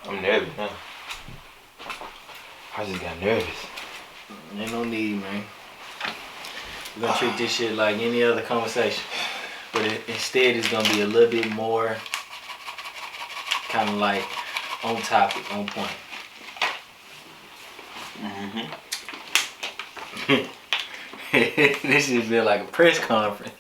I'm nervous now. I just got nervous. Ain't no need, man. We're gonna treat this shit like any other conversation. But instead it's gonna be a little bit more kind of like on topic, on point. This should feel like a press conference.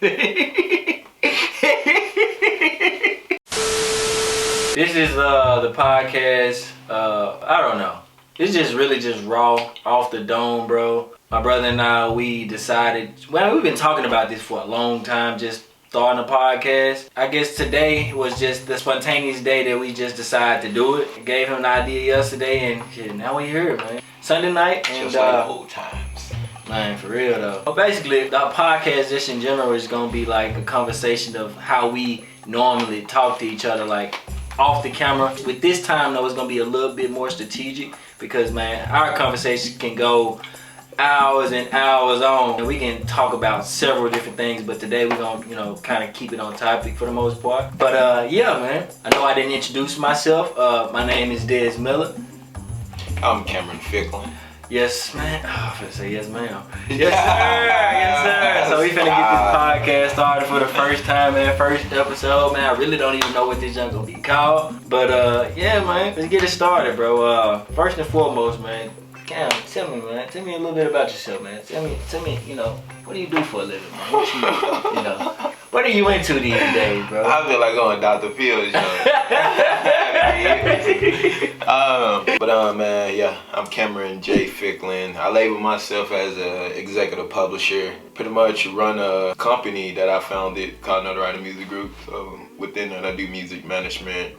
This is the podcast. I don't know. It's just really just raw, off the dome, bro. My brother and I, we decided. Well, we've been talking about this for a long time. Just starting a podcast. I guess today was just the spontaneous day that we just decided to do it. Gave him an idea yesterday, and shit, now we here, man. Sunday night, and just like old times. Man, for real though. But basically, the podcast just in general is gonna be like a conversation of how we normally talk to each other, like off the camera. With this time though, it's gonna be a little bit more strategic because, man, our conversation can go hours and hours on, and we can talk about several different things. But today we're gonna, kind of keep it on topic for the most part. But yeah, man. I know I didn't introduce myself. My name is Des Miller. I'm Cammeron Ficklin. Yes, man. Oh, I was gonna say yes, ma'am. Yes, sir. Yes, sir. So we finna get this podcast started for the first time, man. First episode, man. I really don't even know what this junk gonna be called. But yeah, man. Let's get it started, bro. First and foremost, man. Cam, tell me, man. Tell me a little bit about yourself, man. Tell me, what do you do for a living, man? What are you into these days, bro? I feel like going Dr. Phil's, man, yeah, I'm Cammeron J. Ficklin. I label myself as an executive publisher. Pretty much run a company that I founded called Notoriety Music Group. So within that, I do music management,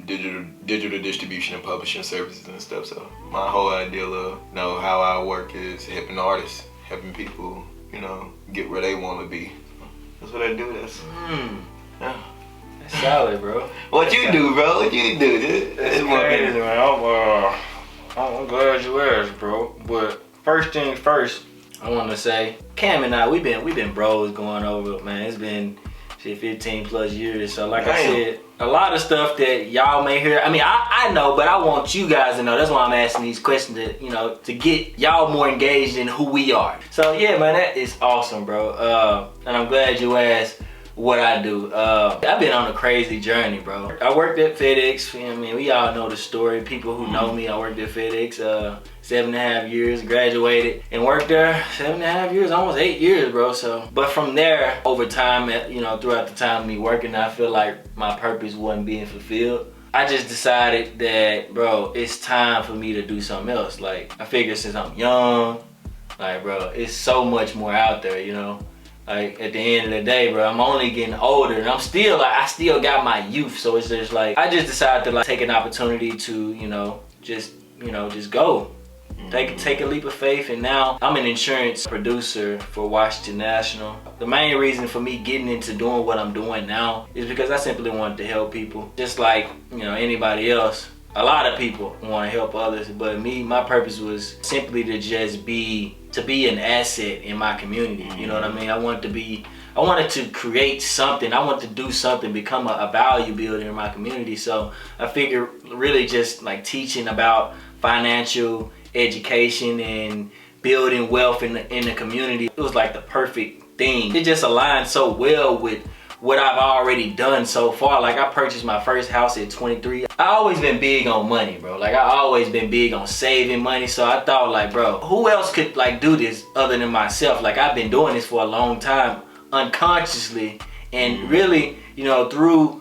digital distribution and publishing services and stuff. So my whole idea of how I work is helping artists, helping people, get where they want to be. That's what I do. Yeah. That's solid, bro. What you do, bro? What you do? That's crazy, man. I'm glad you asked, bro. But first thing first, I want to say, Cam and I, we've been bros going over, man. It's been 15 plus years. So like I said, a lot of stuff that y'all may hear. I mean, I know, but I want you guys to know. That's why I'm asking these questions to get y'all more engaged in who we are. So yeah, man, that is awesome, bro. And I'm glad you asked what I do. I've been on a crazy journey, bro. I worked at FedEx. I mean, we all know the story. People who know me, I worked at FedEx 7.5 years, graduated and worked there 7.5 years, almost 8 years, bro. So, but from there, over time, throughout the time of me working, I feel like my purpose wasn't being fulfilled. I just decided that, bro, it's time for me to do something else. Like, I figured since I'm young, like, bro, it's so much more out there, Like, at the end of the day, bro, I'm only getting older, and I still got my youth. So it's just like, I just decided to take an opportunity to, just go. Take a leap of faith, and now I'm an insurance producer for Washington National. The main reason for me getting into doing what I'm doing now is because I simply wanted to help people. Just like, anybody else. A lot of people want to help others, but me, my purpose was simply to just be an asset in my community. You know what I mean? I wanted to create something. I wanted to do something, become a value builder in my community. So I figured really just like teaching about financial education and building wealth in the community, it was like the perfect thing. It just aligned so well with what I've already done so far. Like, I purchased my first house at 23. I always been big on money, bro. Like, I always been big on saving money. So I thought, like, bro, who else could do this other than myself? Like, I've been doing this for a long time unconsciously, and really, through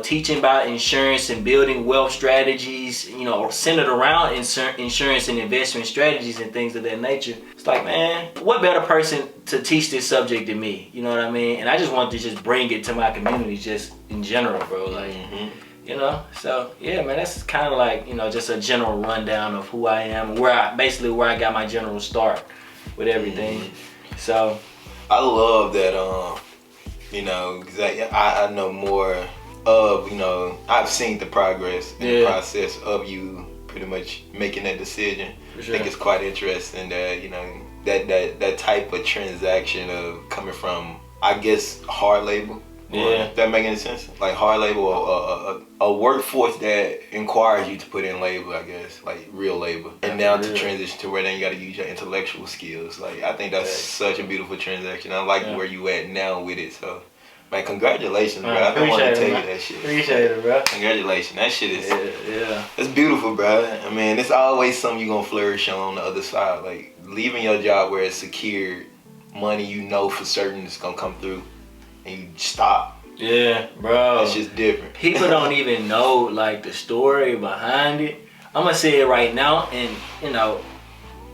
teaching about insurance and building wealth strategies, centered around insurance and investment strategies and things of that nature. It's like, man, what better person to teach this subject than me? You know what I mean? And I just wanted to just bring it to my community just in general, bro. Like, so yeah, man, that's kind of like, just a general rundown of who I am, where I got my general start with everything. So I love that, because I know more of, I've seen the progress in the process of you pretty much making that decision. Sure. I think it's quite interesting that, that type of transaction of coming from, I guess, hard labor, Yeah. Does that make any sense? Like hard labor, or a workforce that requires you to put in labor, I guess, like real labor. And now to transition to where then you got to use your intellectual skills. Like I think that's such a beautiful transaction. I like where you at now with it. So, man, congratulations, bro. I've been wanting to tell you that shit. Appreciate it, bro. Congratulations. That shit is, yeah. It's beautiful, bro. I mean, it's always something you're going to flourish on the other side. Like leaving your job where it's secured, money you know for certain is going to come through, and you stop. Yeah, bro. It's just different. People don't even know like the story behind it. I'm gonna say it right now, and you know,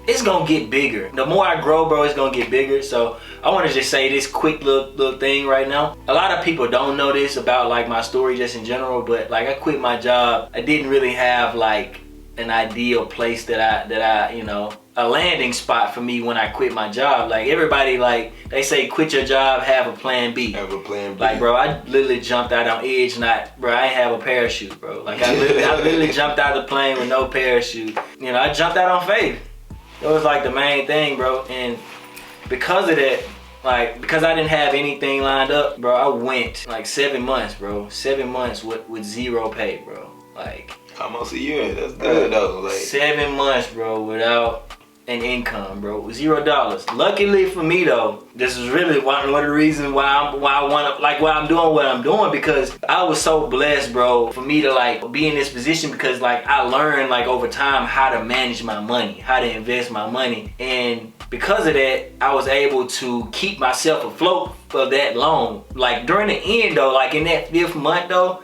it's gonna get bigger. The more I grow, bro, it's gonna get bigger. So I want to just say this quick little thing right now. A lot of people don't know this about like my story just in general, but like I quit my job. I didn't really have like an ideal place that I you know, a landing spot for me when I quit my job. Like everybody, like they say, quit your job, have a plan B. Have a plan B. Like, bro, I literally jumped out on edge. Bro, I ain't have a parachute, bro. Like I literally jumped out of the plane with no parachute. You know, I jumped out on faith. It was like the main thing, bro. And because of that, like because I didn't have anything lined up, bro, I went like 7 months, bro. 7 months with zero pay, bro. Like almost a year. That's good though. Like 7 months, bro, without an income, bro. $0. Luckily for me though, this is really one of the reasons why I'm doing what I'm doing, because I was so blessed, bro, for me to like be in this position, because like I learned like over time how to manage my money, how to invest my money, and because of that, I was able to keep myself afloat for that long. Like during the end though, like in that 5th month though,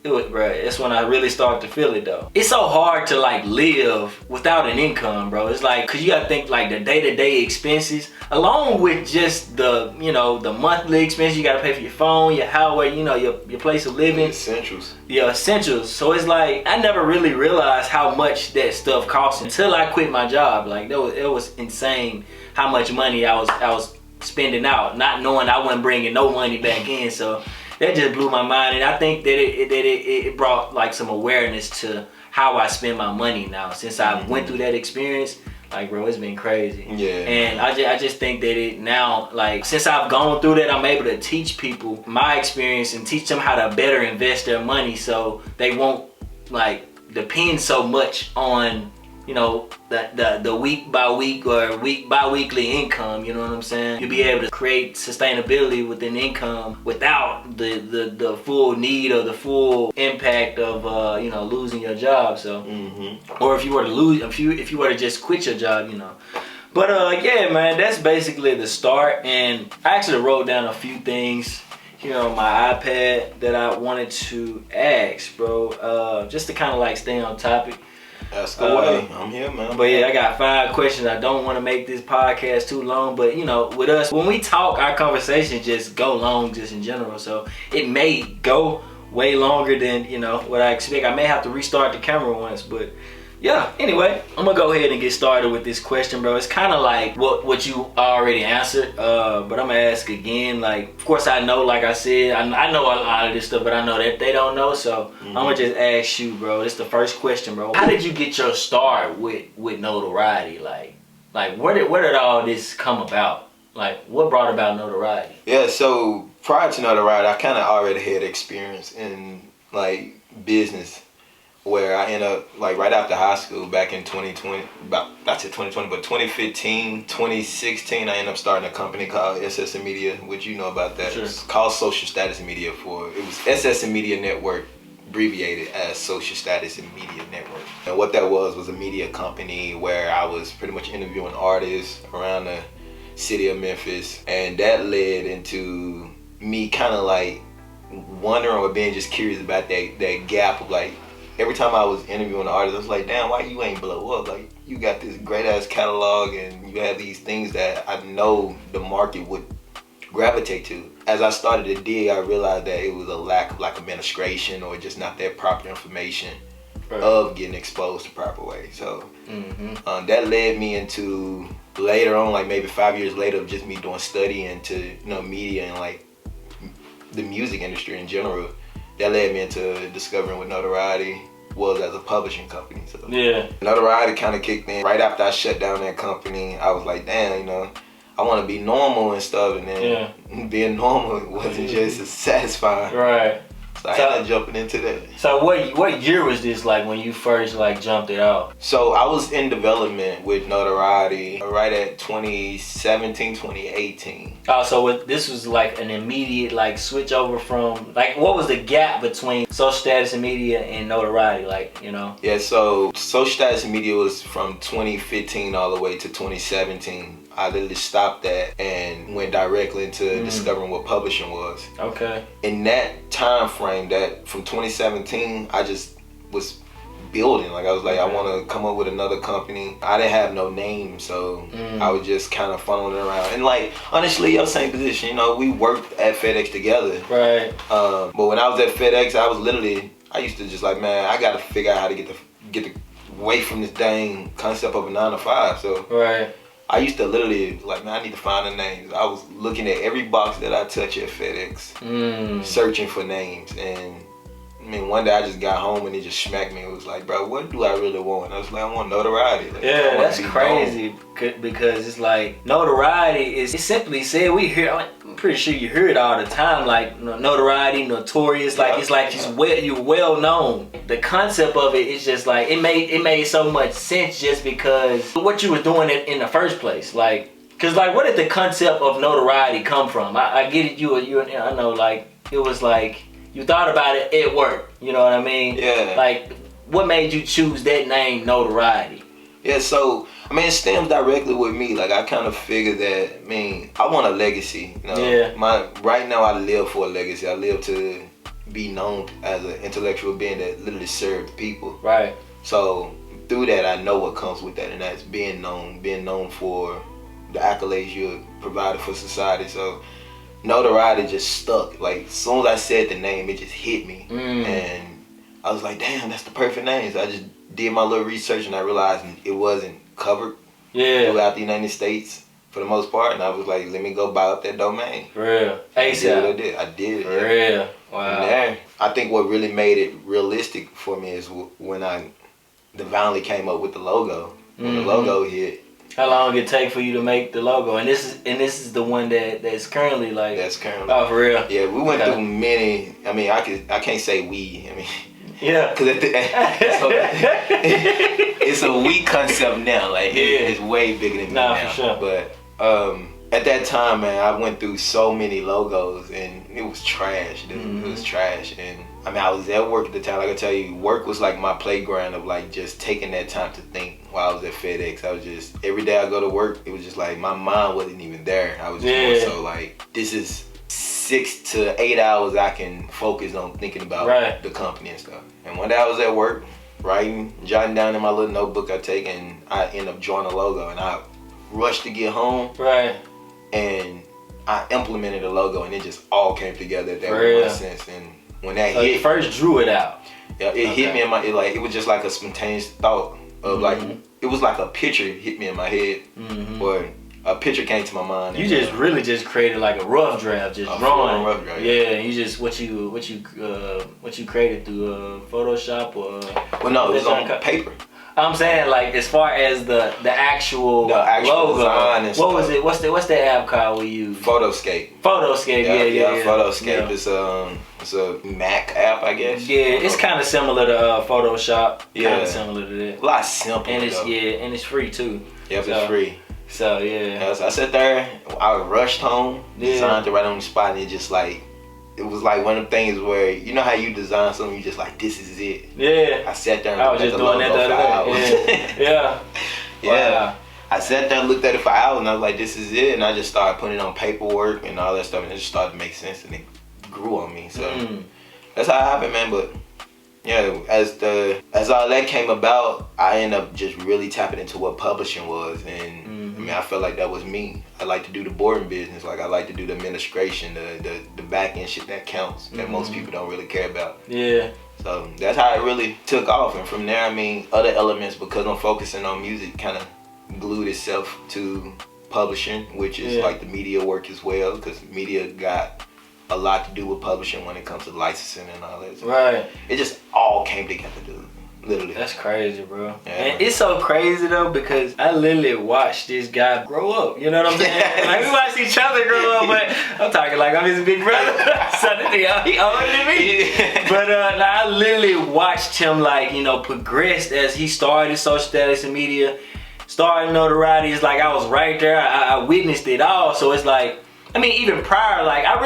bro, that's when I really started to feel it though. It's so hard to like live without an income, bro. It's like, cause you gotta think like the day-to-day expenses, along with just the, you know, the monthly expenses. You gotta pay for your phone, your house, you know, your place of living. Essentials. Your essentials. So it's like, I never really realized how much that stuff cost until I quit my job. Like it was insane how much money I was spending out, not knowing I wasn't bringing no money back in. So that just blew my mind, and I think that it brought like some awareness to how I spend my money now. Since I went through that experience, like bro, it's been crazy. Yeah. And I just think that it now, like since I've gone through that, I'm able to teach people my experience and teach them how to better invest their money, so they won't like depend so much on, you know, the week by week or bi-weekly income. You know what I'm saying? You'll be able to create sustainability within income without the full need or the full impact of you know, losing your job. So or if you were to lose, if you were to just quit your job, you know. But yeah, man, that's basically the start. And I actually wrote down a few things here on my iPad that I wanted to ask, bro, just to kind of like stay on topic. Ask away. I'm here, man. But yeah, I got 5 questions. I don't want to make this podcast too long, but you know, with us, when we talk, our conversations just go long just in general. So it may go way longer than, you know, what I expect. I may have to restart the camera once, but yeah. Anyway, I'm gonna go ahead and get started with this question, bro. It's kind of like what you already answered, but I'm gonna ask again. Like, of course, I know, like I said, I know a lot of this stuff, but I know that they don't know. So I'm gonna just ask you, bro. This is the first question, bro. How did you get your start with Notoriety? Like where did all this come about? Like, what brought about Notoriety? Yeah. So prior to Notoriety, I kind of already had experience in like business, where I ended up, like right after high school back in 2020, not to 2020, but 2015, 2016, I ended up starting a company called SS Media, which you know about that. Sure. It's called Social Status Media it was SS Media Network, abbreviated as Social Status and Media Network. And what that was a media company where I was pretty much interviewing artists around the city of Memphis. And that led into me kind of like wondering or being just curious about that gap of like, every time I was interviewing an artist, I was like, damn, why you ain't blow up? Like, you got this great ass catalog and you have these things that I know the market would gravitate to. As I started to dig, I realized that it was a lack of like administration or just not that proper information of getting exposed the proper way. So that led me into later on, like maybe 5 years later, of just me doing study into, you know, media and like the music industry in general. That led me into discovering what Notoriety was as a publishing company. So yeah, Notoriety kind of kicked in right after I shut down that company. I was like, damn, you know, I want to be normal and stuff, and then being normal wasn't just as satisfying. Right. So I ended up jumping into that. So what year was this like when you first like jumped it out? So I was in development with Notoriety right at 2017, 2018. Oh, so this was like an immediate like switch over from like what was the gap between Social Status and Media and Notoriety, like, you know? Yeah, so Social Status and Media was from 2015 all the way to 2017. I literally stopped that and went directly into discovering what publishing was. Okay. In that time frame, that from 2017, I just was building. Like I was like, I want to come up with another company. I didn't have no name, so I was just kind of fumbling around. And like, honestly, your same position. You know, we worked at FedEx together. Right. But when I was at FedEx, I used to just like, man, I got to figure out how to get away from this dang concept of a 9 to 5. So. Right. I used to literally, like, man, I need to find a name. I was looking at every box that I touch at FedEx, searching for names. And, I mean, one day I just got home and it just smacked me. It was like, bro, what do I really want? And I was like, I want notoriety. Like, yeah, that's crazy because it's like, notoriety is, it simply said, we hear, I'm pretty sure you hear it all the time, like, notoriety, notorious, like, it's like you're well known. The concept of it is just like, it made so much sense just because what you were doing in the first place. Like, cause like, where did the concept of notoriety come from? I get it, I know, like, it was like, you thought about it at work, you know what I mean? Yeah. Like, what made you choose that name, Notoriety? Yeah, so, I mean, it stems directly with me. Like, I kind of figured that, I mean, I want a legacy. You know? Yeah. Right now, I live for a legacy. I live to be known as an intellectual being that literally served people. Right. So, through that, I know what comes with that, and that's being known for the accolades you provided for society. So, notoriety just stuck. Like, as soon as I said the name, it just hit me. And I was like, damn, that's the perfect name. So I just did my little research and I realized it wasn't covered throughout the United States for the most part. And I was like, let me go buy up that domain. For real. ASAP. I did. For real. Wow. And there, I think what really made it realistic for me is when I divinely came up with the logo. When the logo hit. How long did it take for you to make the logo? And this is the one that's currently like. That's currently. Oh, for real. Yeah, we went through many. I mean, I can't say we. I mean. Yeah. Cause it's a we concept now. Like it's way bigger than me now. For sure. But at that time, man, I went through so many logos and it was trash, dude. It was trash. And I mean, I was at work at the time. Like I tell you, work was like my playground of like just taking that time to think while I was at FedEx. I was just, every day I go to work, it was just like my mind wasn't even there. I was just more so like, this is 6 to 8 hours I can focus on thinking about the company and stuff. And one day I was at work, jotting down in my little notebook I take, and I end up drawing a logo, and I rushed to get home. Right. And I implemented a logo, and it just all came together at that one sense. And when that hit, you first drew it out. Yeah, it hit me in my, it was just like a spontaneous thought of like, it was like a picture hit me in my head, or a picture came to my mind. You just really just created like a rough draft, just drawing. Rough draft, yeah. You just what you created through Photoshop or. Well, no, it was on paper. I'm saying like as far as the actual logo. Design and what was it? What's the app called we use? Photoscape. Photoscape. Yeah. Photoscape. Yeah. It's a Mac app, I guess. Yeah, it's kind of similar to Photoshop. Kind of similar to that. A lot simpler. And it's free too. Yep, it's free. So yeah. So I sat there. I rushed home. Designed it right on the spot, and it just like. It was like one of the things where, you know how you design something, you just like, this is it. Yeah. I sat there and looked at the logo for hours. Yeah. Wow. I sat there and looked at it for hours, and I was like, this is it. And I just started putting it on paperwork and all that stuff, and it just started to make sense, and it grew on me. So that's how it happened, man. But yeah, as all that came about, I ended up just really tapping into what publishing was, and I mean, I felt like that was me. I like to do the boring business. Like I like to do the administration, the back end shit that counts, that most people don't really care about. Yeah. So that's how it really took off, and from there, I mean, other elements, because I'm focusing on music, kind of glued itself to publishing, which is like the media work as well, because media got a lot to do with publishing when it comes to licensing and all that. So it just all came together, dude. Literally. That's crazy, bro. Yeah. And it's so crazy though because I literally watched this guy grow up. You know what I'm saying? Like we watched each other grow up, but I'm talking like I'm his big brother. So he older than me. But I literally watched him like, you know, progress as he started social status and media, started notoriety. It's like I was right there. I witnessed it all. So it's like, I mean, even prior, like I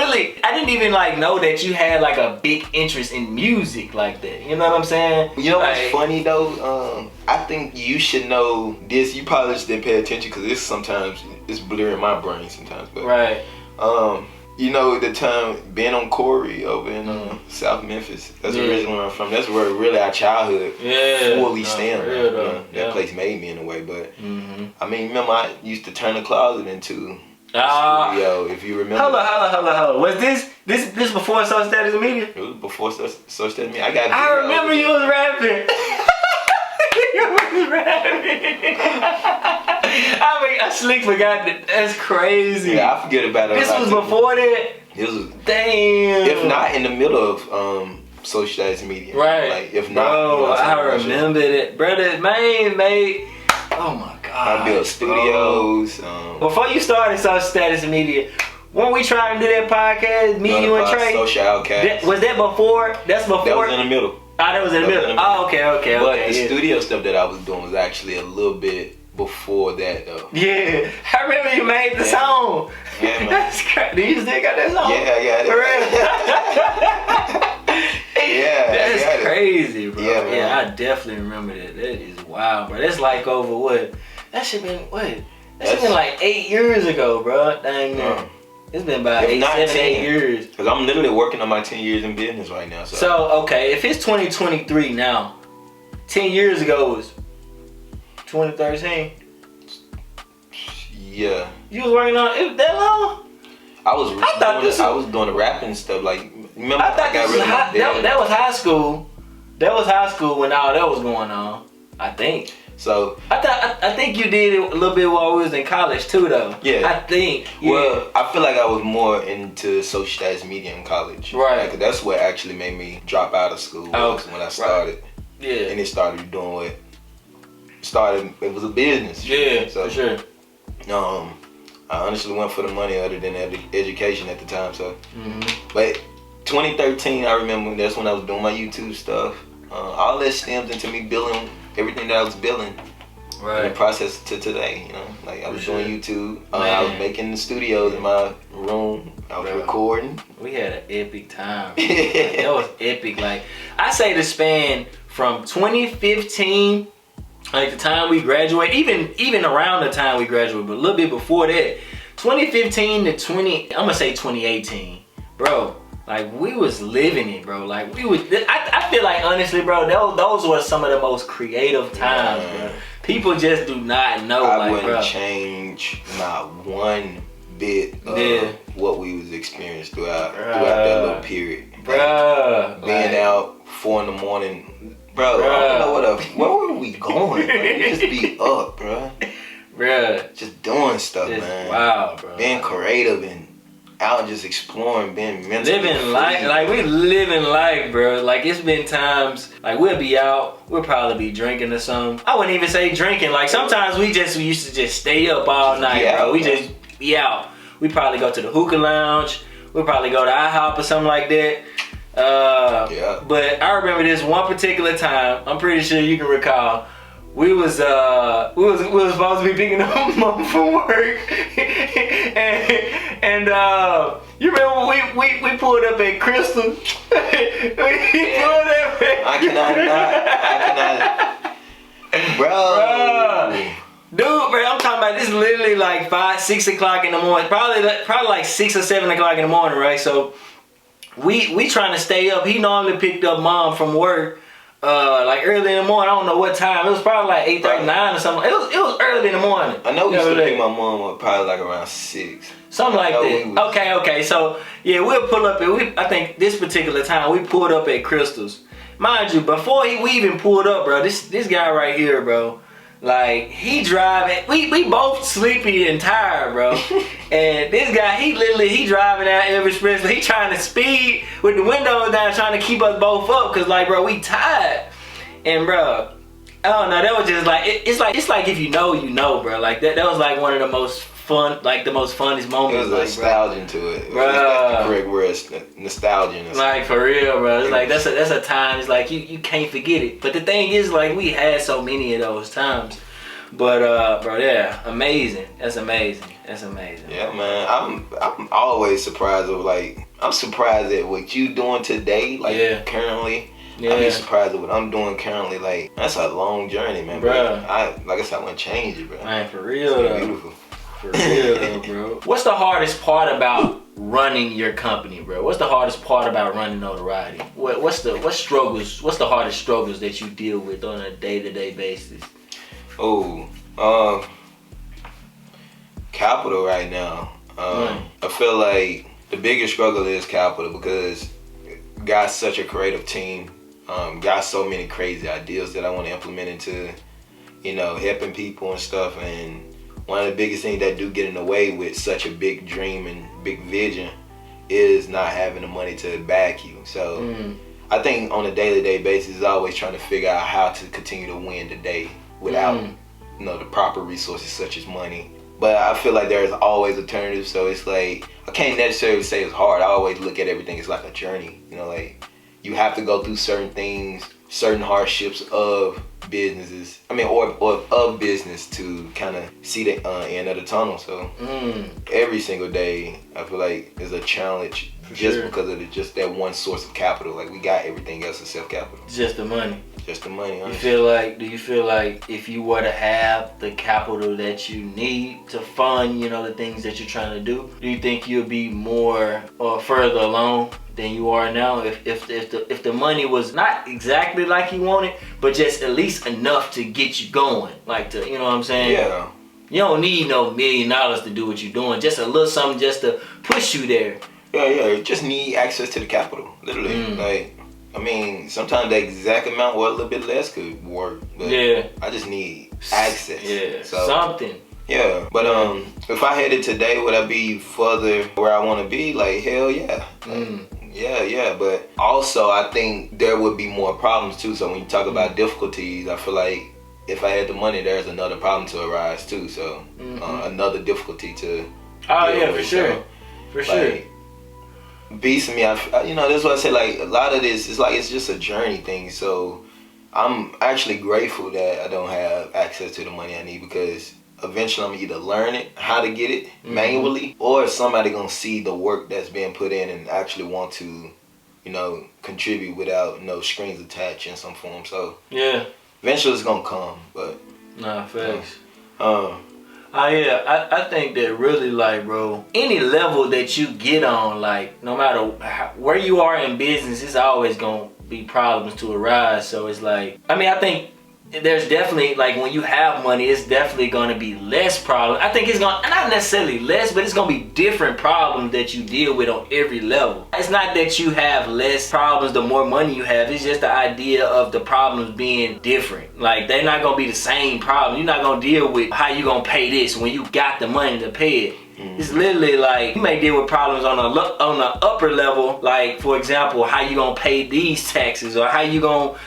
didn't even like know that you had like a big interest in music like that. You know what I'm saying? You know like, what's funny though? I think you should know this. You probably just didn't pay attention because this sometimes it's blurring my brain sometimes. But right. you know the time being on Corey over in South Memphis. That's originally where I'm from. That's where really our childhood fully stemmed. That place made me in a way. But I mean, remember I used to turn the closet into studio, if you remember. Hold on. Was this before social status and media? It was before social status and media. I remember you was rapping. You was rapping. I mean, I slick forgot that. That's crazy. Yeah, I forget about it. This was before that? This was, damn. if not in the middle of social status and media. Right. Like, if not. Bro, you know I remember it. Brother, man, mate. Oh my God. I built studios. Before you started social status and media, weren't we trying to do that podcast, me, you, and Trey? Social Outcast. Was that before? That's before? That was in the middle. That was in the middle. Oh, okay. But the studio stuff that I was doing was actually a little bit before that, though. Yeah. I remember you made the song. Yeah, man. That's crazy. Do you still got that song? Yeah. For real? That's crazy, bro. Yeah, I definitely remember that. That is wild, bro. That's like over what? That shit been, what? That shit been like 8 years ago, bro. Dang, it's been about 8 years. Because I'm literally working on my 10 years in business right now. So, okay, if it's 2023 now, 10 years ago was 2013? Yeah. You was working on it that long? I was doing the rapping stuff. Like, remember, I thought that was high school. That was high school when all that was going on, I think. So I think you did it a little bit while we was in college too, though. Yeah. I think. Yeah. Well, I feel like I was more into social status media in college. Right. Like, that's what actually made me drop out of school when I started. Right. Yeah. And it started doing what started. It was a business. Yeah. So, for sure. I honestly went for the money other than education at the time. So, but 2013, I remember that's when I was doing my YouTube stuff. All that stems into me building everything that I was building. Right. In the process to today, you know, like I was doing YouTube. I was making the studios in my room. I was recording. We had an epic time. That was epic. Like I say, the span from 2015. Like the time we graduated, even around the time we graduated, but a little bit before that, 2015 to 2018, bro. Like we was living it, bro. Like we was. I feel like honestly, bro, those were some of the most creative times, bro. People just do not know. I wouldn't change not one bit of what we was experiencing throughout that little period, bro. Being out 4 a.m. Bro, I don't know where were we going, bro? We just be up, bro. Bruh. Just doing stuff, man. Wow, bro. Being creative and out just exploring, being mentally living life. Like, we living life, bro. Like, it's been times, like, we'll be out. We'll probably be drinking or something. I wouldn't even say drinking. Like, sometimes we used to just stay up all night, bro. We just be out. We probably go to the hookah lounge. We'll probably go to IHOP or something like that. But I remember this one particular time. I'm pretty sure you can recall. We was supposed to be picking up mom from work, and you remember we pulled up at Crystal. We pulled up at I cannot, bro. Dude, bro, I'm talking about this literally like 5, 6 o'clock in the morning. Probably like 6 or 7 o'clock in the morning, right? So we trying to stay up. He normally picked up mom from work like early in the morning. I don't know what time. It was probably like 8:39 or something. It was early in the morning. I know we used to pick my mom up probably like around 6. Something like that. Okay. So yeah, we'll pull up at I think this particular time we pulled up at Crystal's. Mind you, before we even pulled up, bro, this guy right here, bro. Like, he driving, we both sleepy and tired, bro. And this guy, he driving out every express. He trying to speed with the windows down, trying to keep us both up. Cause like, bro, we tired. And bro, I don't know, that was just like it's like if you know, bro. Like that was like one of the most fun, like the most funnest moments. It was nostalgia to it. Bro. That's the correct word. It's nostalgia. Like for real, bro. It's like that's a time. It's like you can't forget it. But the thing is, like we had so many of those times. But bro, yeah, amazing. That's amazing. Yeah, man. I'm always surprised of like I'm surprised at what you doing today, like currently. Yeah. I'm surprised at what I'm doing currently. Like that's a long journey, man. Bro, like I said, I wouldn't change it, bro. Man, for real, it's beautiful. For real, though, bro. What's the hardest part about running your company, bro? What's the hardest part about running Notoriety? What's the hardest struggles that you deal with on a day-to-day basis? Capital right now. I feel like the biggest struggle is capital because got such a creative team, got so many crazy ideas that I want to implement into, helping people and stuff. And one of the biggest things that do get in the way with such a big dream and big vision is not having the money to back you. So I think on a day-to-day basis, always trying to figure out how to continue to win the day without the proper resources such as money. But I feel like there's always alternatives, so it's like I can't necessarily say it's hard. I always look at everything as like a journey. Like you have to go through certain things, certain hardships of businesses. Or of business to kind of see the end of the tunnel. So every single day, I feel like is a challenge because of just that one source of capital. Like we got everything else except capital. Just the money. Just the money. Honestly. Do you feel like if you were to have the capital that you need to fund, the things that you're trying to do you think you'll be more or further along than you are now if the money was not exactly like you wanted, but just at least enough to get you going, like to, you know what I'm saying? Yeah. You don't need no $1 million to do what you're doing, just a little something just to push you there. Yeah, you just need access to the capital, literally. Sometimes the exact amount or a little bit less could work, but I just need access. Yeah, something. Yeah, but if I had it today, would I be further where I want to be? Like, hell yeah. Yeah, but also I think there would be more problems too. So when you talk about difficulties, I feel like if I had the money, there's another problem to arise too. So another difficulty to deal with. For sure. Beats me. That's what I say. Like a lot of this is like it's just a journey thing. So I'm actually grateful that I don't have access to the money I need because eventually I'm either learn it, how to get it manually, or somebody gonna see the work that's being put in and actually want to, contribute without no strings attached in some form. So eventually it's gonna come. But facts. I think that really, like, bro, any level that you get on, like, no matter where you are in business, it's always gonna be problems to arise. So it's like, I think there's definitely, like, when you have money, it's definitely gonna be less problems. I think it's gonna, not necessarily less, but it's gonna be different problems that you deal with on every level. It's not that you have less problems the more money you have, it's just the idea of the problems being different. Like, they're not gonna be the same problem. You're not gonna deal with how you gonna pay this when you got the money to pay it. It's literally like you may deal with problems on the upper level, like for example, how you gonna pay these taxes or how you gonna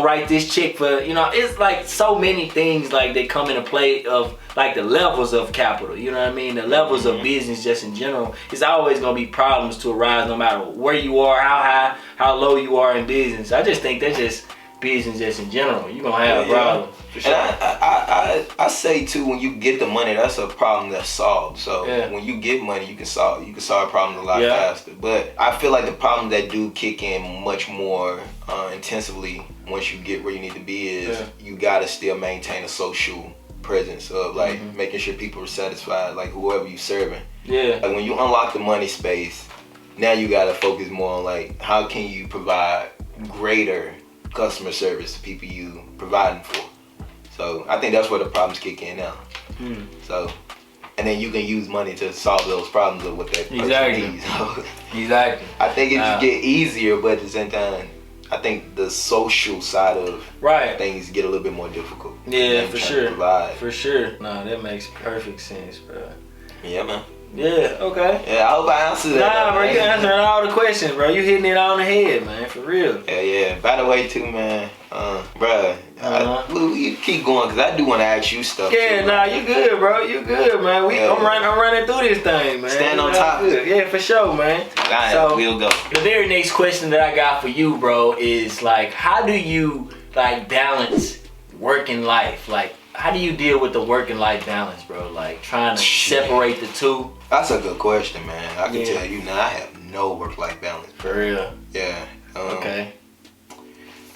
write this check for, it's like so many things like they come into play of like the levels of capital, the levels of business just in general. It's always gonna be problems to arise no matter where you are, how high, how low you are in business. I just think that's just business just in general. You're gonna have problems. For sure. And I say too, when you get the money, that's a problem that's solved. So when you get money, you can solve problems a lot faster. But I feel like the problems that do kick in much more intensively once you get where you need to be is you gotta still maintain a social presence of like making sure people are satisfied, like whoever you serving. Like when you unlock the money space, now you gotta focus more on like how can you provide greater customer service to people you providing for. So I think that's where the problems kick in now. So, and then you can use money to solve those problems of what that person needs. So, Exactly. I think it just get easier, but at the same time, I think the social side of things get a little bit more difficult. Yeah, for sure. For sure. No, that makes perfect sense, bro. Yeah, man. Yeah, okay. Yeah, I hope I answered that. Nah, bro, you answering all the questions, bro. You hitting it on the head, man, for real. Yeah. By the way, too, man, Bruh, you keep going because I do want to ask you stuff. Yeah, too, nah, you good, bro. You good, man. I'm running through this thing, man. Stand on top. Yeah, for sure, man. Alright, so we'll go. The very next question that I got for you, bro, is like, how do you like balance work and life? Like, how do you deal with the work and life balance, bro? Like trying to separate the two. That's a good question, man. I can tell you now, I have no work-life balance. For real? Yeah. Okay.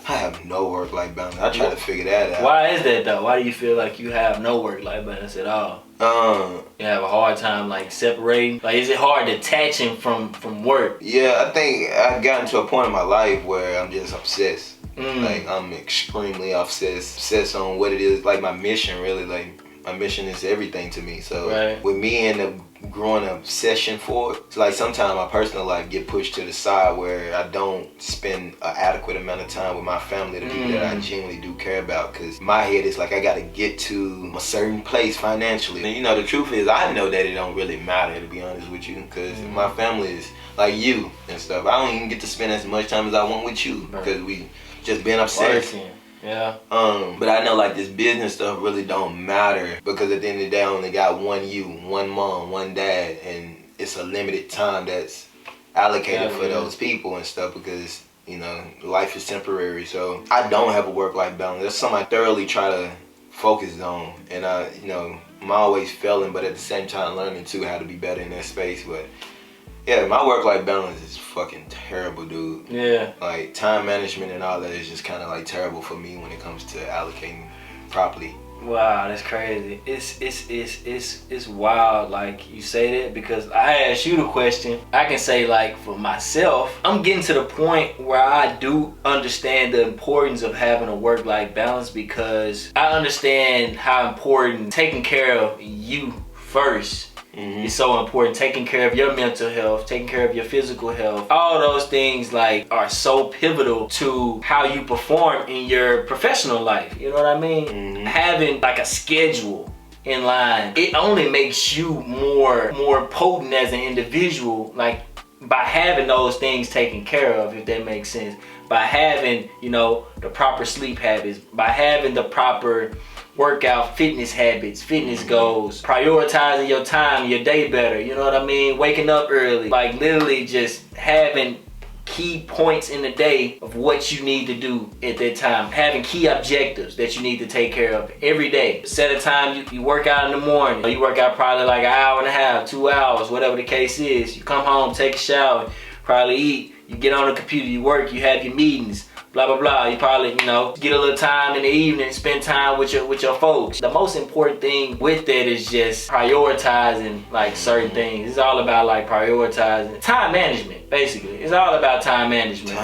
I have no work-life balance. I try to figure that out. Why is that though? Why do you feel like you have no work-life balance at all? You have a hard time like separating. Like, is it hard detaching from work? Yeah, I think I've gotten to a point in my life where I'm just obsessed. Like, I'm extremely obsessed on what it is. Like, my mission, really. Like, my mission is everything to me. So with me and the growing obsession for it, it's like sometimes my personal life get pushed to the side where I don't spend an adequate amount of time with my family, the people that I genuinely do care about. Because my head is like, I got to get to a certain place financially. And you know, the truth is, I know that it don't really matter, to be honest with you, because my family is like you and stuff. I don't even get to spend as much time as I want with you because we just been obsessed. Yeah. But I know like this business stuff really don't matter because at the end of the day I only got one you, one mom, one dad, and it's a limited time that's allocated for those people and stuff because, you know, life is temporary. So I don't have a work-life balance. That's something I thoroughly try to focus on, and I'm always failing, but at the same time learning too how to be better in that space. But yeah, my work-life balance is fucking terrible, dude. Yeah. Like, time management and all that is just kind of like terrible for me when it comes to allocating properly. Wow, that's crazy. It's wild, like you say that, because I asked you the question. I can say, like, for myself, I'm getting to the point where I do understand the importance of having a work-life balance, because I understand how important taking care of you first is so important. Taking care of your mental health, taking care of your physical health, all those things like are so pivotal to how you perform in your professional life. You know what I mean? Having like a schedule in line, it only makes you more potent as an individual, like by having those things taken care of, if that makes sense. By having, you know, the proper sleep habits, by having the proper workout, fitness habits, fitness goals, prioritizing your time, your day better, you know what I mean? Waking up early, like literally just having key points in the day of what you need to do at that time, having key objectives that you need to take care of every day. Set a time, you work out in the morning, you work out probably like an hour and a half, 2 hours, whatever the case is. You come home, take a shower, probably eat, you get on the computer, you work, you have your meetings, blah blah blah. You probably, you know, get a little time in the evening, spend time with your folks. The most important thing with that is just prioritizing like certain things. It's all about like prioritizing time management, basically. It's all about time management.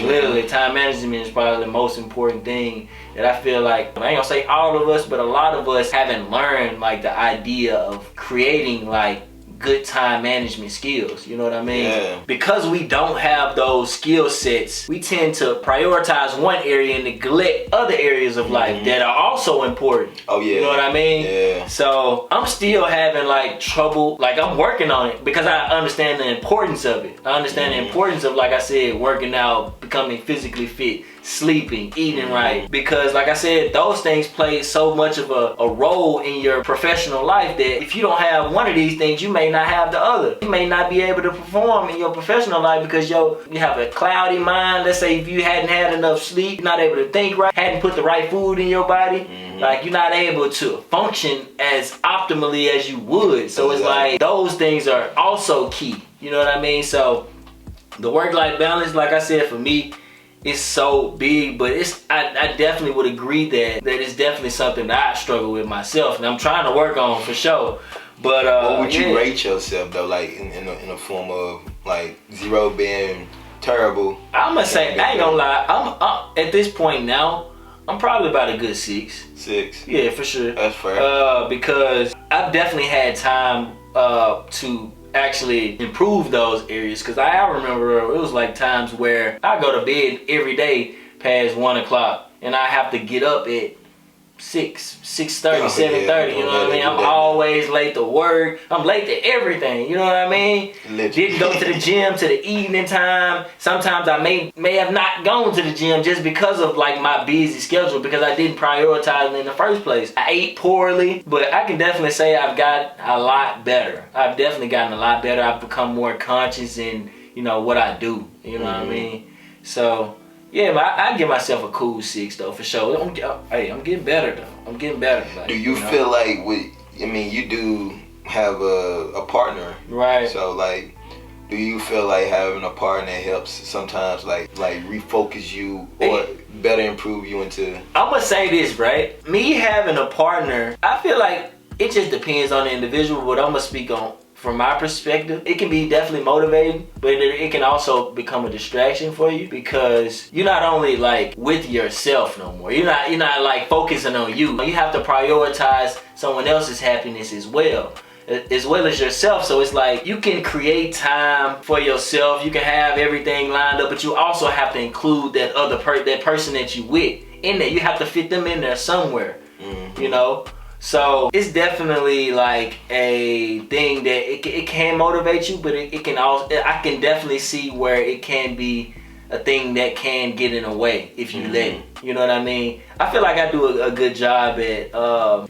Literally, time management is probably the most important thing that I feel like, I ain't gonna say all of us, but a lot of us haven't learned like the idea of creating like good time management skills, you know what I mean? Yeah. Because we don't have those skill sets, we tend to prioritize one area and neglect other areas of life that are also important. Oh yeah. You know what I mean? Yeah. So I'm still having like trouble, like I'm working on it because I understand the importance of it. I understand the importance of, like I said, working out, becoming physically fit, sleeping, eating right, because like I said, those things play so much of a role in your professional life that if you don't have one of these things, you may not have the other. You may not be able to perform in your professional life because you have a cloudy mind. Let's say if you hadn't had enough sleep, you're not able to think right, hadn't put the right food in your body, like you're not able to function as optimally as you would. So it's like those things are also key, you know what I mean? So the work-life balance, like I said, for me, it's so big, but I definitely would agree that it's definitely something that I struggle with myself, and I'm trying to work on for sure. But what would you rate yourself though, like in a form of like 0 being terrible? I'm gonna say, I ain't gonna lie, I'm at this point now, I'm probably about a good 6. 6? Yeah, for sure. That's fair. Because I've definitely had time to actually improve those areas, because I remember it was like times where I go to bed every day past 1 o'clock and I have to get up at 6:30, 7:30, you know what I mean? I'm always late to work. I'm late to everything, you know what I mean? Didn't go to the gym to the evening time. Sometimes I may have not gone to the gym just because of like my busy schedule, because I didn't prioritize it in the first place. I ate poorly, but I can definitely say I've got a lot better. I've definitely gotten a lot better. I've become more conscious in, you know, what I do, you know what I mean? So, yeah, but I give myself a cool 6 though, for sure. I'm getting better though. I'm getting better. Like, do you feel like you do have a partner, right? So like, do you feel like having a partner helps sometimes like refocus you or better improve you into? I'm gonna say this, right? Me having a partner, I feel like it just depends on the individual. But I'm gonna speak on. From my perspective, it can be definitely motivating, but it can also become a distraction for you, because you're not only like with yourself no more. You're not like focusing on you. You have to prioritize someone else's happiness as well as yourself. So it's like you can create time for yourself. You can have everything lined up, but you also have to include that other that person that you with in there. You have to fit them in there somewhere. You know. So it's definitely like a thing that it can motivate you, but it can also, I can definitely see where it can be a thing that can get in the way if you let it. You know what I mean? I feel like I do a good job at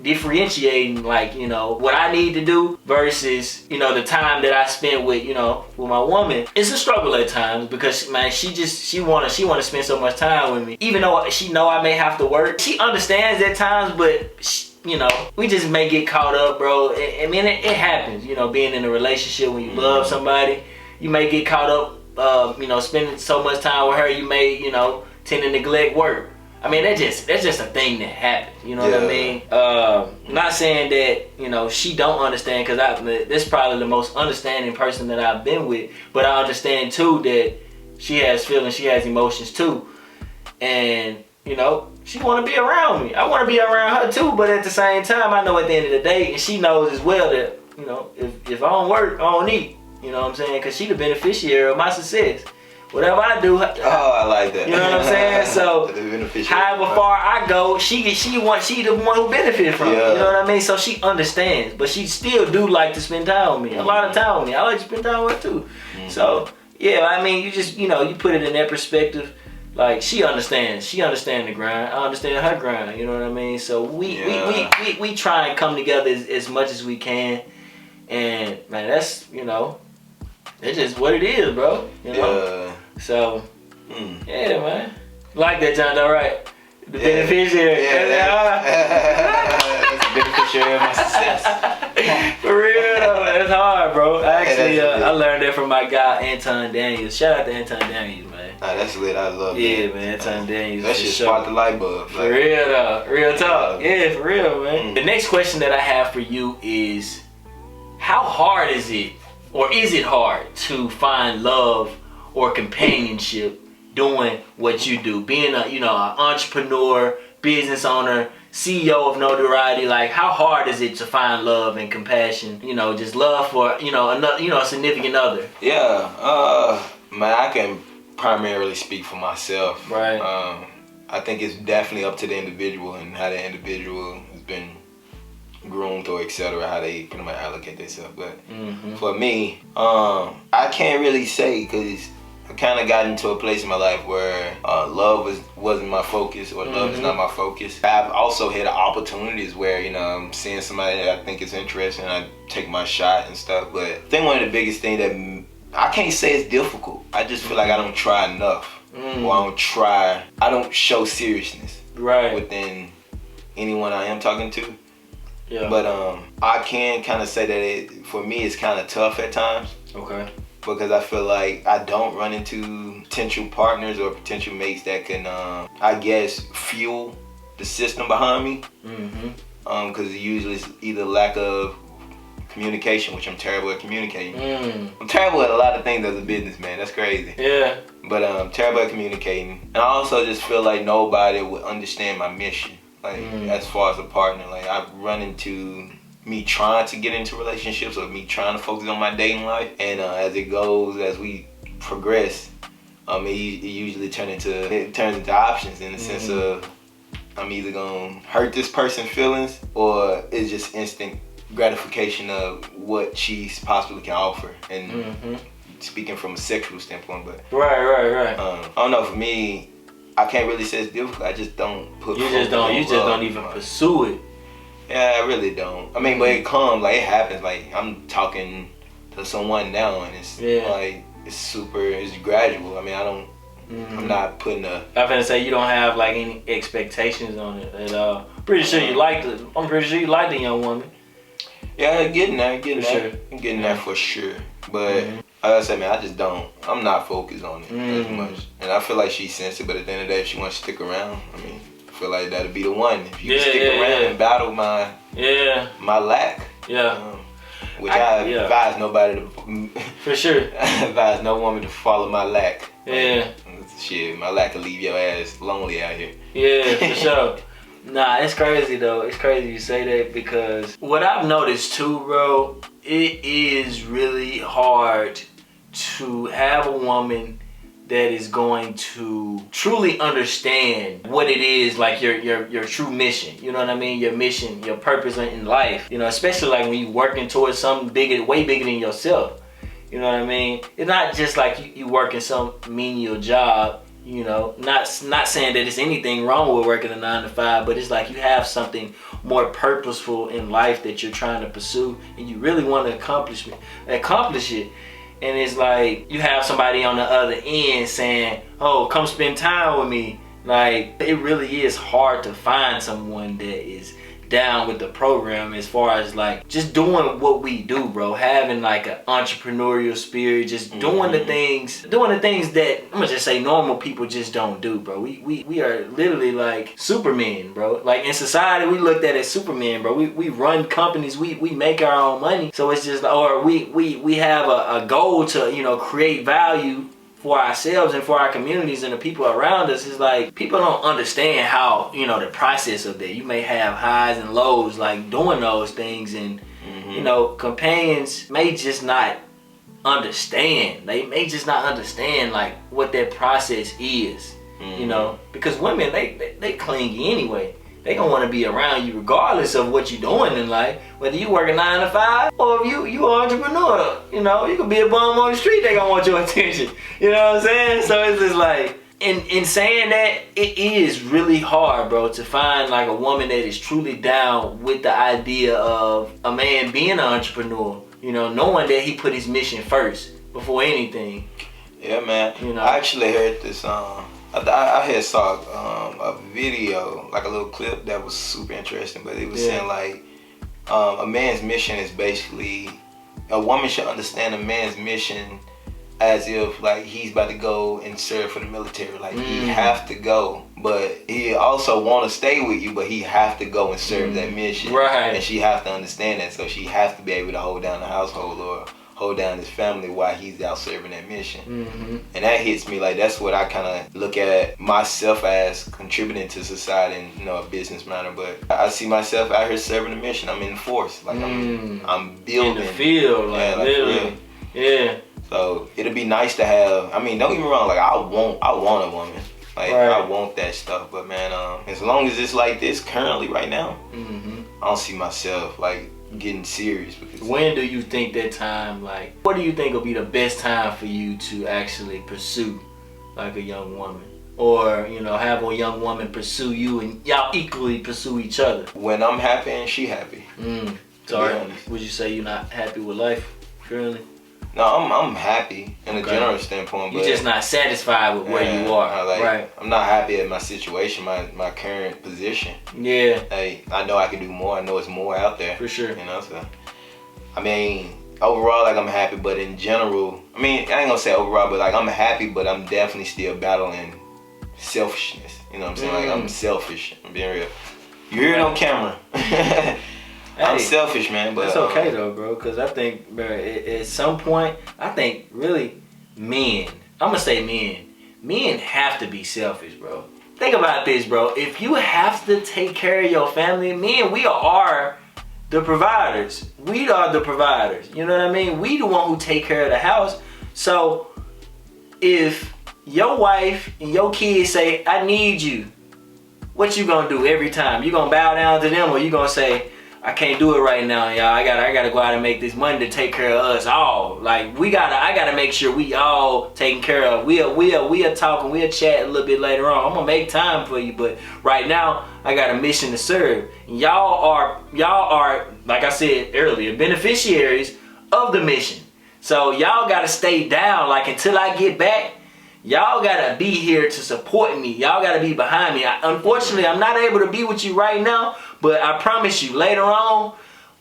differentiating, like, you know, what I need to do versus, you know, the time that I spend with, you know, with my woman. It's a struggle at times because, man, she wanna spend so much time with me, even though she know I may have to work. She understands at times, but you know, we just may get caught up, bro. I mean, it happens, you know, being in a relationship when you love somebody, you may get caught up, you know, spending so much time with her, you may, you know, tend to neglect work. I mean, that's just a thing that happens, you know what I mean? Not saying that, you know, she don't understand, because this is probably the most understanding person that I've been with, but I understand too that she has feelings, she has emotions too, and, you know, she want to be around me. I want to be around her too, but at the same time, I know at the end of the day, and she knows as well that, you know, if I don't work, I don't eat. You know what I'm saying? Because she the beneficiary of my success. Whatever I do, I like that. You know what I'm saying? So, however far I go, she the one who benefits from it. You know what I mean? So she understands, but she still do like to spend time with me. A lot of time with me. I like to spend time with her too. So yeah, I mean, you just, you know, you put it in that perspective. Like, she understands the grind. I understand her grind. You know what I mean? So we try and come together as much as we can. And man, that's, you know, it's just what it is, bro. You know? So yeah, man. Like that, John, though, right? The beneficiary. Beneficiary of my success. For real though, that's hard, bro. Actually, I learned that from my guy Anton Daniels. Shout out to Anton Daniels, man. Nah, that's lit. I love that. Yeah, man. Anton Daniels. That shit sparked the light bulb. For real though, real talk. Yeah, for real, man. The next question that I have for you is, how hard is it, or is it hard to find love or companionship doing what you do? Being a, you know, an entrepreneur, business owner, CEO of Notoriety, like, how hard is it to find love and compassion? You know, just love for, you know, another, you know, a significant other. Yeah, man, I can primarily speak for myself. Right. I think it's definitely up to the individual and how the individual has been groomed or etc. How they pretty much allocate themselves. But for me, I can't really say, because I kind of got into a place in my life where love wasn't my focus, or love is not my focus. I've also had opportunities where, you know, I'm seeing somebody that I think is interesting, I take my shot and stuff. But I think one of the biggest things that I can't say it's difficult, I just feel like I don't try enough. Or I don't show seriousness within anyone I am talking to. Yeah. But I can kind of say that for me it's kind of tough at times. Okay. Because I feel like I don't run into potential partners or potential mates that can, I guess, fuel the system behind me. Because usually it's either lack of communication, which I'm terrible at communicating. I'm terrible at a lot of things as a businessman. That's crazy. Yeah. But I'm terrible at communicating. And I also just feel like nobody would understand my mission. Like, as far as a partner, like, I've run into me trying to get into relationships or me trying to focus on my dating life, and as we progress, it usually turns into options in the sense of I'm either gonna hurt this person's feelings, or it's just instant gratification of what she possibly can offer. And speaking from a sexual standpoint, but right. I don't know. For me, I can't really say it's difficult. I just don't put. You just don't even pursue it. Yeah, I really don't. I mean, but it comes, like, it happens. Like, I'm talking to someone now, and it's like, it's gradual. I mean, I don't, I'm not putting a... I'm gonna say you don't have, like, any expectations on it at all. I'm pretty sure you like the young woman. Yeah, getting there. Sure. I'm getting there for sure. But, like I said, man, I just don't, I'm not focused on it as much. And I feel like she's sensitive, but at the end of the day, if she wants to stick around, I mean, I feel like that'll be the one. If you stick around and battle my lack. Which I advise nobody to... For sure. I advise no woman to follow my lack. Yeah. Shit, my lack will leave your ass lonely out here. Yeah, for sure. Nah, it's crazy though. It's crazy you say that, because what I've noticed too, bro, it is really hard to have a woman that is going to truly understand what it is, like your true mission. You know what I mean? Your mission, your purpose in life. You know, especially like when you're working towards something bigger, way bigger than yourself. You know what I mean? It's not just like you working some menial job. You know, not saying that there's anything wrong with working a 9 to 5, but it's like you have something more purposeful in life that you're trying to pursue, and you really want to accomplish it. And it's like you have somebody on the other end saying, "Oh, come spend time with me." Like, it really is hard to find someone that is down with the program, as far as like just doing what we do, bro. Having like an entrepreneurial spirit, just doing the things that, I'm gonna just say, normal people just don't do, bro. We are literally like supermen, bro. Like, in society, we looked at as supermen, bro. We run companies, we make our own money. So it's just, or we have a goal to, you know, create value for ourselves and for our communities and the people around us. Is like, people don't understand how, you know, the process of that. You may have highs and lows, like, doing those things, and you know, companions may just not understand. They may just not understand like what that process is. You know, because women, they clingy anyway. They gonna want to be around you regardless of what you're doing in life, whether you work a 9 to 5 or if you an entrepreneur. You know, you could be a bum on the street, they gonna want your attention. You know what I'm saying? So it's just like, in saying that, it is really hard, bro, to find like a woman that is truly down with the idea of a man being an entrepreneur. You know, knowing that he put his mission first before anything. Yeah, man. You know, I actually heard this. I had saw a video, like a little clip that was super interesting, but it was saying like a man's mission is basically, a woman should understand a man's mission as if like he's about to go and serve for the military. Like, he have to go, but he also want to stay with you, but he have to go and serve that mission. Right. And she have to understand that, so she has to be able to hold down the household or hold down his family while he's out serving that mission. And that hits me. Like, that's what I kind of look at myself as, contributing to society in, you know, a business manner. But I see myself out here serving the mission. I'm in the force. Like, I'm building. In the field, like literally. Yeah. So it'll be nice to have. I mean, don't get me wrong. Like, I want a woman. Like, I want that stuff. But man, as long as it's like this currently right now, I don't see myself like getting serious. Because when do you think that time, like, what do you think will be the best time for you to actually pursue like a young woman, or, you know, have a young woman pursue you and y'all equally pursue each other? When I'm happy and she happy. Sorry, would you say you're not happy with life currently? No, I'm happy in a general standpoint, but you're just not satisfied with where you are. Right. I'm not happy at my situation, my current position. Yeah. Like, I know I can do more. I know it's more out there. For sure. You know, so I mean, overall, like, I'm happy, but in general, I mean, I ain't gonna say overall, but like, I'm happy, but I'm definitely still battling selfishness. You know what I'm saying? Like, I'm selfish. I'm being real. You hear it on camera. I'm selfish, man, but it's okay though, bro, because I think, bro, at some point, I think really men, I'm gonna say men have to be selfish, bro. Think about this, bro. If you have to take care of your family, men, we are the providers. We are the providers. You know what I mean? We the one who take care of the house. So if your wife and your kids say, "I need you," what you gonna do every time? You gonna bow down to them, or you gonna say, I can't do it right now, y'all. I gotta go out and make this money to take care of us all. Like I gotta make sure we all taken care of. We'll talk and we'll chat a little bit later on. I'm gonna make time for you, but right now I got a mission to serve. Y'all are, like I said earlier, beneficiaries of the mission. So y'all gotta stay down. Like until I get back, y'all gotta be here to support me. Y'all gotta be behind me. Unfortunately, I'm not able to be with you right now. But I promise you, later on,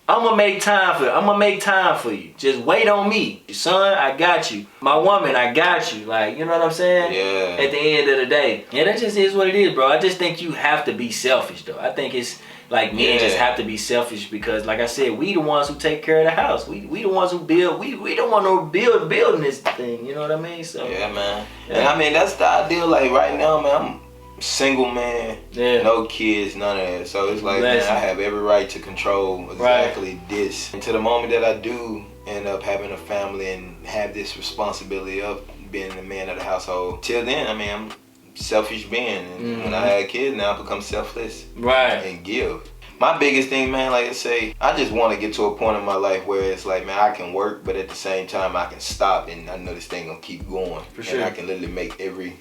I'm gonna make time for you. Just wait on me. Son, I got you. My woman, I got you. Like, you know what I'm saying? Yeah. At the end of the day. Yeah, that just is what it is, bro. I just think you have to be selfish, though. I think it's like men just have to be selfish because, like I said, we the ones who take care of the house. We the ones who build. We don't want to building this thing. You know what I mean? So yeah, man. Yeah. And I mean, that's the ideal. Like right now, man, I'm single man, no kids, none of that. So it's like, man, I have every right to control exactly this. And to the moment that I do end up having a family and have this responsibility of being the man of the household, till then, I mean, I'm selfish being. And when I had kids, now I become selfless. And give. My biggest thing, man, like I say, I just want to get to a point in my life where it's like, man, I can work, but at the same time, I can stop and I know this thing gonna keep going. For sure. And I can literally make every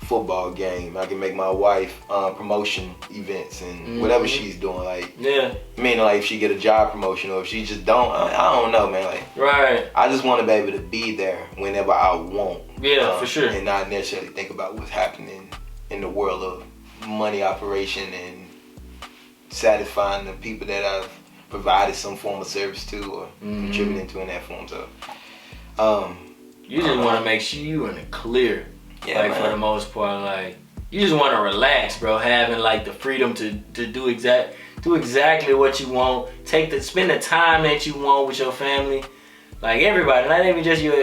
football game. I can make my wife promotion events and whatever she's doing. Like, I mean, like if she get a job promotion or if she just don't, I don't know, man. Like, I just want to be able to be there whenever I want. For sure. And not necessarily think about what's happening in the world of money operation and satisfying the people that I've provided some form of service to or contributing to in that form. So, you just want to make sure you in the clear. Yeah, for the most part, like you just want to relax, bro. Having like the freedom to do exactly what you want. Spend the time that you want with your family. Like everybody, not even just your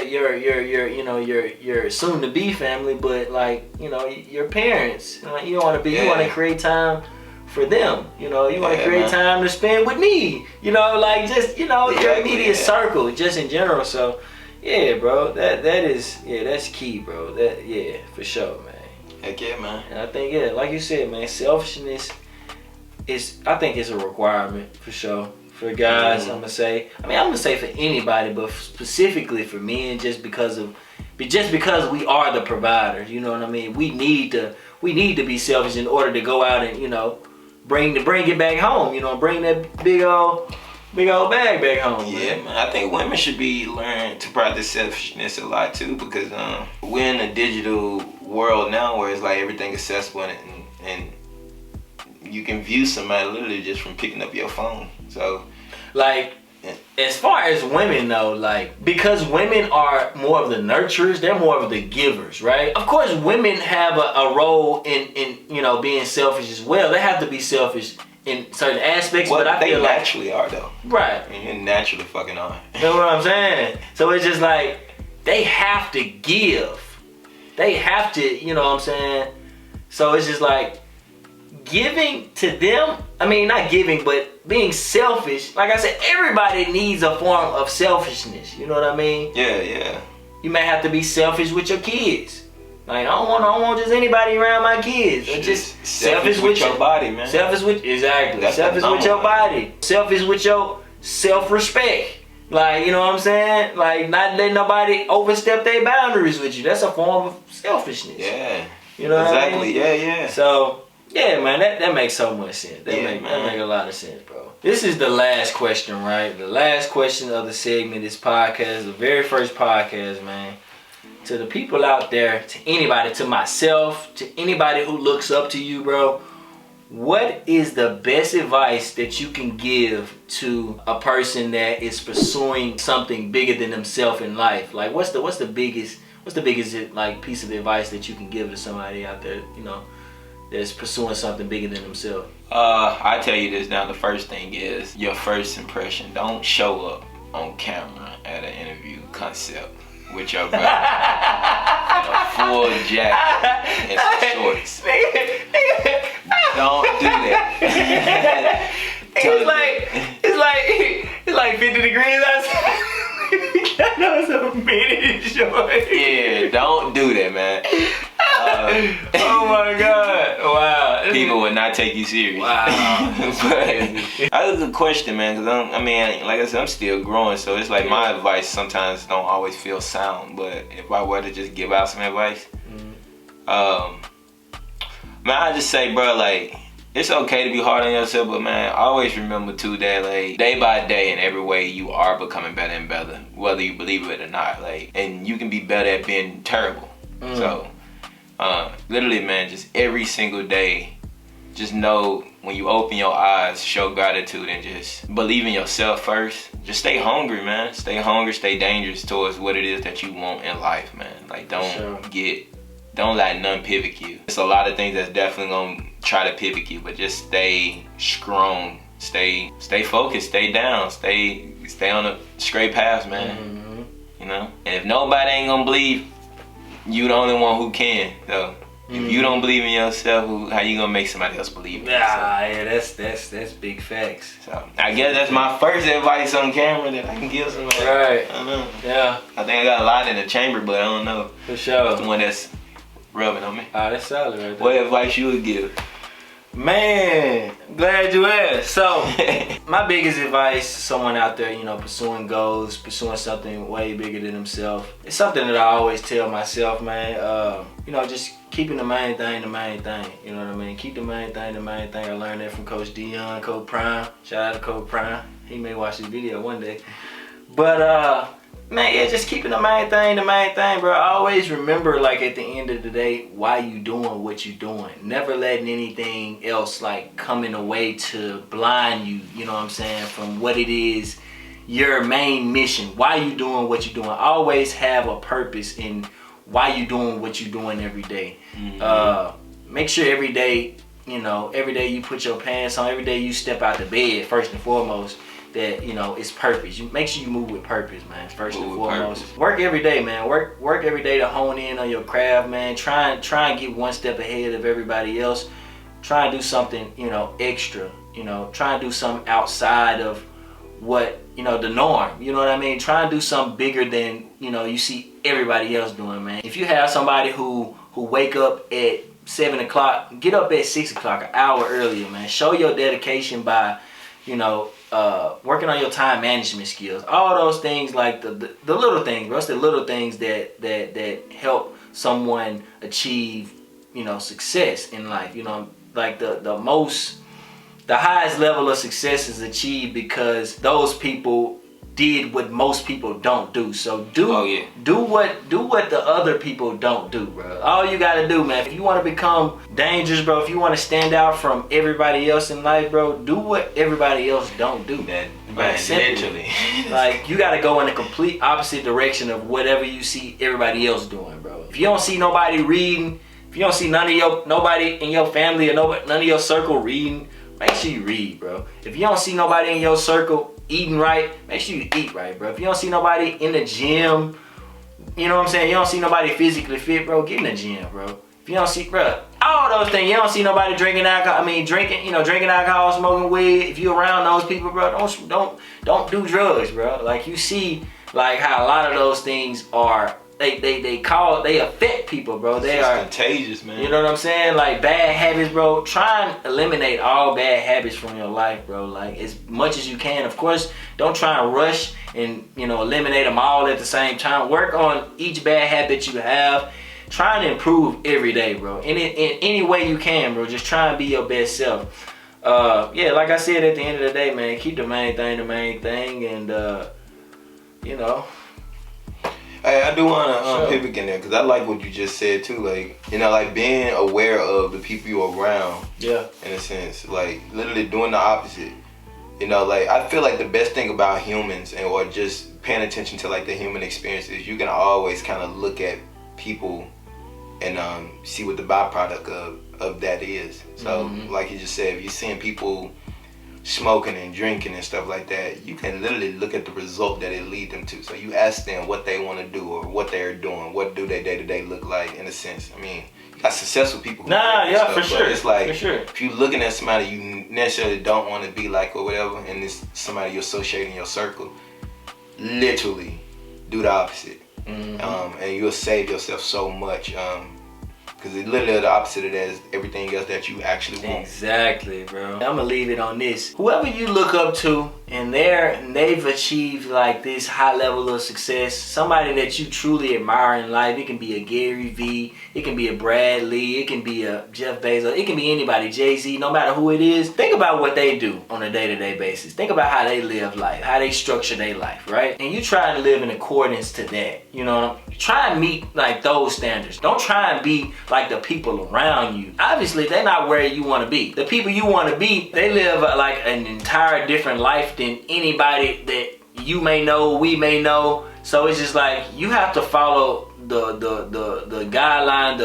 soon to be family, but like your parents. You want to create time for them. You want to create time to spend with me. Like just your immediate circle, just in general. So. Yeah, bro. That's key, bro. For sure, man. Heck yeah, man. And I think, like you said, man, selfishness I think it's a requirement for sure. For guys, I'm gonna say for anybody, but specifically for men, just because we are the providers. You know what I mean? We need to be selfish in order to go out and bring it back home. Bring that big old bag back home. Yeah, man. I think women should be learning to practice selfishness a lot too, because we're in a digital world now where it's like everything accessible and you can view somebody literally just from picking up your phone. So, like, as far as women though, like, because women are more of the nurturers, they're more of the givers, right? Of course, women have a role in being selfish as well. They have to be selfish in certain aspects, but I feel like they naturally are though. Right. I mean, they naturally fucking are. You know what I'm saying? So it's just like they have to give. They have to, you know what I'm saying? So it's just like giving to them. I mean, not giving, but being selfish. Like I said, everybody needs a form of selfishness. You know what I mean? Yeah. You may have to be selfish with your kids. Like, I don't want just anybody around my kids. Or just selfish with your body, man. Selfish with with your body. Selfish with your self-respect. Like, you know what I'm saying? Like, not letting nobody overstep their boundaries with you. That's a form of selfishness. Yeah. You know what I mean? Yeah. So, yeah, man, that makes so much sense. That make a lot of sense, bro. This is the last question, right? The last question of the segment, this podcast, the very first podcast, man. To the people out there, to anybody, to myself, to anybody who looks up to you, bro, what is the best advice that you can give to a person that is pursuing something bigger than themselves in life? Like, what's the biggest like piece of advice that you can give to somebody out there, that's pursuing something bigger than themselves? I tell you this now. The first thing is your first impression. Don't show up on camera at an interview concept with your brother in a full jacket and some shorts. Don't do that. It's like 50 degrees outside. That was a minute short. Yeah, don't do that, man. Oh my God! Wow. People would not take you serious. Wow. But that's a good question, man. Cause I mean, like I said, I'm still growing, so it's like my advice sometimes don't always feel sound. But if I were to just give out some advice, man, I just say, bro, like, it's okay to be hard on yourself, but man, always remember too that like day by day in every way you are becoming better and better, whether you believe it or not. Like, and you can be better at being terrible. So, literally, man, just every single day, just know when you open your eyes, show gratitude and just believe in yourself first. Just stay hungry, man. Stay hungry, stay dangerous towards what it is that you want in life, man. Like, don't let none pivot you. It's a lot of things that's definitely gonna try to pivot you, but just stay strong, stay focused, stay down, stay on a straight path, man. You know? And if nobody ain't gonna believe, you the only one who can. So if you don't believe in yourself, how you gonna make somebody else believe in yourself? Yeah, that's big facts. So I guess that's my first advice on camera that I can give somebody. Right. I don't know. Yeah. I think I got a lot in the chamber, but I don't know. For sure. The one that's rubbing on me. That's solid right there. What advice you would give? Man, glad you asked. So, my biggest advice to someone out there, pursuing goals, pursuing something way bigger than themselves. It's something that I always tell myself, man. Just keeping the main thing the main thing. You know what I mean? Keep the main thing the main thing. I learned that from Coach Dion, Coach Prime. Shout out to Coach Prime. He may watch this video one day. But, man, yeah, just keeping the main thing, bro. Always remember, like, at the end of the day, why you doing what you doing. Never letting anything else, like, come in a way to blind you, you know what I'm saying, from what it is, your main mission. Why you doing what you doing. Always have a purpose in why you doing what you doing every day. Make sure every day, every day you put your pants on, every day you step out the bed, first and foremost, that it's purpose. You make sure you move with purpose, man. First and foremost, work every day, man. Work every day to hone in on your craft, man. Try and get one step ahead of everybody else. Try and do something, extra. Try and do something outside of what the norm. You know what I mean? Try and do something bigger than you see everybody else doing, man. If you have somebody who wake up at 7 o'clock, get up at 6 o'clock, an hour earlier, man. Show your dedication by working on your time management skills. All those things, like the little things, bro. It's the little things that help someone achieve, success in life. Like the highest level of success is achieved because those people did what most people don't do. So do what the other people don't do, bro. All you gotta do, man, if you want to become dangerous, bro, if you want to stand out from everybody else in life, bro, do what everybody else don't do. Man, literally. Like, you gotta go in the complete opposite direction of whatever you see everybody else doing, bro. If you don't see nobody reading, if you don't see nobody in your family or none of your circle reading, make sure you read, bro. If you don't see nobody in your circle eating right, make sure you eat right, bro. If you don't see nobody in the gym, you know what I'm saying? You don't see nobody physically fit, bro, get in the gym, bro. If you don't see, bro, all those things, you don't see nobody drinking alcohol, drinking alcohol, smoking weed. If you around those people, bro, don't do drugs, bro. Like, you see, like, how a lot of those things are, they affect people, bro. They are contagious, man. You know what I'm saying? Like, bad habits, bro. Try and eliminate all bad habits from your life, bro. Like, as much as you can. Of course, don't try and rush and, eliminate them all at the same time. Work on each bad habit you have. Try and improve every day, bro. In any way you can, bro. Just try and be your best self. Yeah, like I said, at the end of the day, man, keep the main thing the main thing, and Hey, I do want to pivot in there because I like what you just said too. Like, like being aware of the people you're around. Yeah. In a sense, like literally doing the opposite. Like I feel like the best thing about humans or just paying attention to like the human experience is you can always kind of look at people and see what the byproduct of that is. So like you just said, if you're seeing people smoking and drinking and stuff like that, you can literally look at the result that it lead them to. So you ask them what they want to do or what they're doing, what do their day-to-day look like, in a sense. You got successful people who stuff, for sure. It's like, for sure, if you're looking at somebody you necessarily don't want to be like or whatever, and it's somebody you associate in your circle, literally do the opposite. And you'll save yourself so much Because it's literally the opposite of that is everything else that you actually want. Exactly, bro. I'm gonna leave it on this. Whoever you look up to and they've achieved like this high level of success, somebody that you truly admire in life. It can be a Gary V, it can be a Brad Lee, it can be a Jeff Bezos, it can be anybody, Jay-Z, no matter who it is. Think about what they do on a day-to-day basis. Think about how they live life, how they structure their life, right? And you try to live in accordance to that. You know, try and meet like those standards. Don't try and be like the people around you. Obviously, they're not where you want to be. The people you want to be, they live like an entire different life than anybody that you may know, we may know. So it's just like you have to follow the guideline,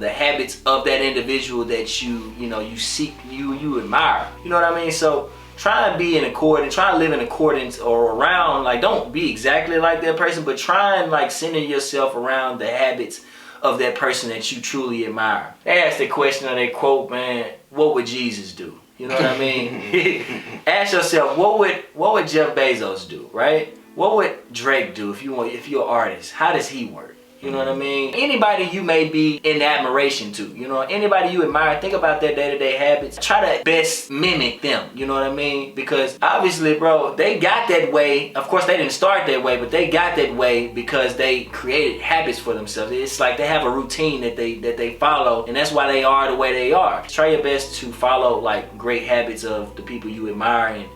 the habits of that individual that you seek, you admire. You know what I mean? So try and be in accordance, try and live in accordance or around, like don't be exactly like that person, but try and like center yourself around the habits of that person that you truly admire. They asked the question or they quote, man, what would Jesus do? You know what I mean? Ask yourself, what would Jeff Bezos do, right? What would Drake do if you're an artist? How does he work? You know what I mean? Anybody you may be in admiration to, you know, anybody you admire, think about their day-to-day habits. Try to best mimic them, you know what I mean? Because obviously, bro, they got that way. Of course, they didn't start that way, but they got that way because they created habits for themselves. It's like they have a routine that they follow, and that's why they are the way they are. Try your best to follow like great habits of the people you admire, and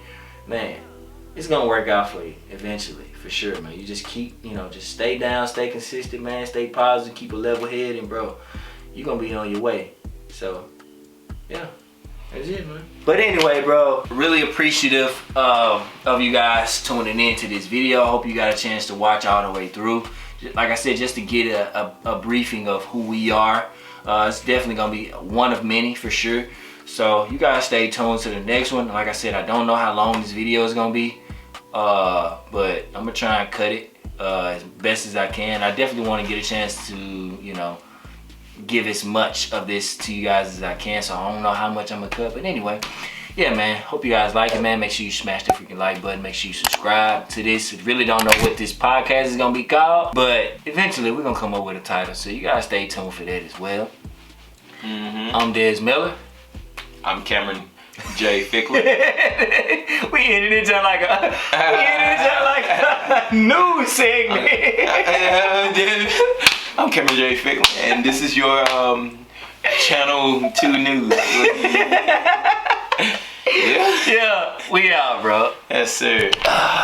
man, it's gonna work out for you eventually. For sure, man. You just keep, just stay down, stay consistent, man. Stay positive, keep a level head, and bro, you're gonna be on your way. So, yeah, that's it, man. But anyway, bro, really appreciative of you guys tuning into this video. I hope you got a chance to watch all the way through. Like I said, just to get a briefing of who we are. It's definitely gonna be one of many for sure. So you guys stay tuned to the next one. Like I said, I don't know how long this video is gonna be. But I'm gonna try and cut it as best as I can. I definitely want to get a chance to, give as much of this to you guys as I can. So I don't know how much I'm gonna cut, but anyway, yeah, man. Hope you guys like it, man. Make sure you smash the freaking like button. Make sure you subscribe to this. I really don't know what this podcast is gonna be called, but eventually we're gonna come up with a title. So you guys stay tuned for that as well. I'm Des Miller. I'm Cammeron J. Ficklin. we ended it just like a news segment. I'm Cammeron J. Ficklin, and this is your Channel 2 News. Yeah, we out, bro. Yes, sir.